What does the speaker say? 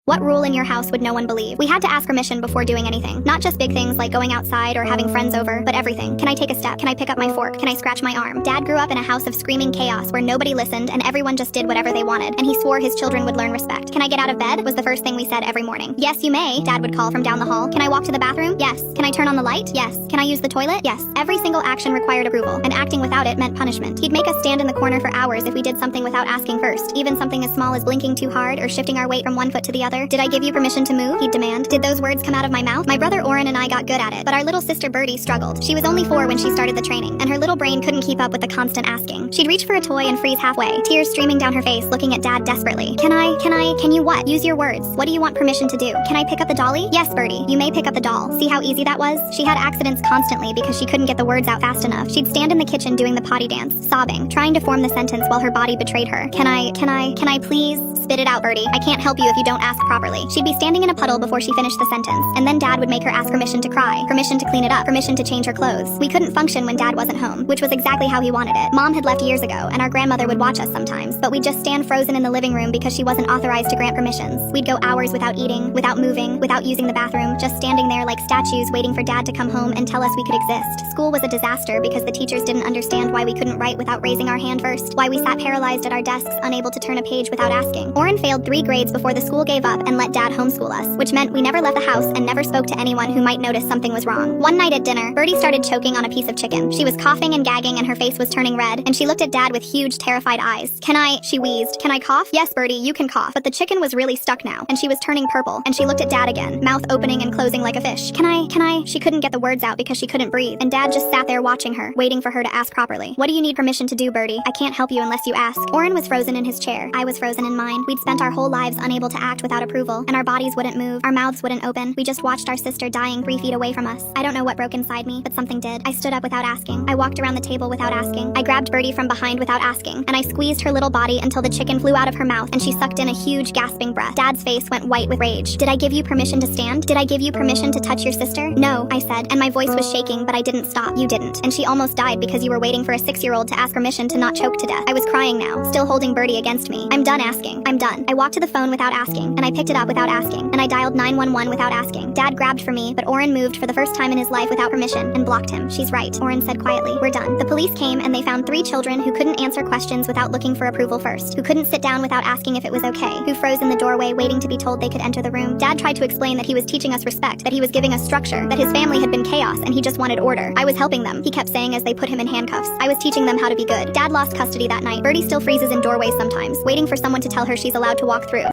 What rule in your house would no one believe? We had to ask permission before doing anything. Not just big things like going outside or having friends over, but everything. Can I take a step? Can I pick up my fork? Can I scratch my arm? Dad grew up in a house of screaming chaos where nobody listened and everyone just did whatever they wanted, and he swore his children would learn respect. Can I get out of bed? Was the first thing we said every morning. Yes, you may, Dad would call from down the hall. Can I walk to the bathroom? Yes. Can I turn on the light? Yes. Can I use the toilet? Yes. Every single action required approval, and acting without it meant punishment. He'd make us stand in the corner for hours if we did something without asking first, even something as small as blinking too hard or shifting our weight from one foot to the other. Did I give you permission to move? He'd demand. Did those words come out of my mouth? My brother Oren and I got good at it, but our little sister Birdie struggled. She was only 4 when she started the training, and her little brain couldn't keep up with the constant asking. She'd reach for a toy and freeze halfway, tears streaming down her face, looking at Dad desperately. Can you what? Use your words. What do you want permission to do? Can I pick up the dolly? Yes, Birdie, you may pick up the doll. See how easy that was? She had accidents constantly because she couldn't get the words out fast enough. She'd stand in the kitchen doing the potty dance, sobbing, trying to form the sentence while her body betrayed her. Can I please? Spit it out, Birdie. I can't help you if you don't ask properly. She'd be standing in a puddle before she finished the sentence, and then Dad would make her ask permission to cry, permission to clean it up, permission to change her clothes. We couldn't function when Dad wasn't home, which was exactly how he wanted it. Mom had left years ago, and our grandmother would watch us sometimes, but we'd just stand frozen in the living room because she wasn't authorized to grant permissions. We'd go hours without eating, without moving, without using the bathroom, just standing there like statues waiting for Dad to come home and tell us we could exist. School was a disaster because the teachers didn't understand why we couldn't write without raising our hand first, why we sat paralyzed at our desks, unable to turn a page without asking. Oren failed 3 grades before the school gave up and let Dad homeschool us, which meant we never left the house and never spoke to anyone who might notice something was wrong. One night at dinner, Birdie started choking on a piece of chicken. She was coughing and gagging and her face was turning red, and she looked at Dad with huge, terrified eyes. She wheezed. Can I cough? Yes, Birdie, you can cough. But the chicken was really stuck now, and she was turning purple, and she looked at Dad again, mouth opening and closing like a fish. She couldn't get the words out because she couldn't breathe, and Dad just sat there watching her, waiting for her to ask properly. What do you need permission to do, Birdie? I can't help you unless you ask. Oren was frozen in his chair. I was frozen in mine. We'd spent our whole lives unable to act without approval, and our bodies wouldn't move, our mouths wouldn't open. We just watched our sister dying 3 feet away from us. I don't know what broke inside me, but something did. I stood up without asking. I walked around the table without asking. I grabbed Birdie from behind without asking, and I squeezed her little body until the chicken flew out of her mouth and she sucked in a huge gasping breath. Dad's face went white with rage. Did I give you permission to stand? Did I give you permission to touch your sister? No, I said, and my voice was shaking, but I didn't stop. You didn't. And she almost died because you were waiting for a 6-year-old to ask permission to not choke to death. I was crying now, still holding Birdie against me. I'm done asking. I'm done. I walked to the phone without asking, and I picked it up without asking, and I dialed 911 without asking. Dad grabbed for me, but Oren moved for the first time in his life without permission and blocked him. She's right, Oren said quietly. We're done. The police came and they found 3 children who couldn't answer questions without looking for approval first, who couldn't sit down without asking if it was okay, who froze in the doorway waiting to be told they could enter the room. Dad tried to explain that he was teaching us respect, that he was giving us structure, that his family had been chaos and he just wanted order. I was helping them, he kept saying as they put him in handcuffs. I was teaching them how to be good. Dad lost custody that night. Birdie still freezes in doorways sometimes, waiting for someone to tell her she's allowed to walk through.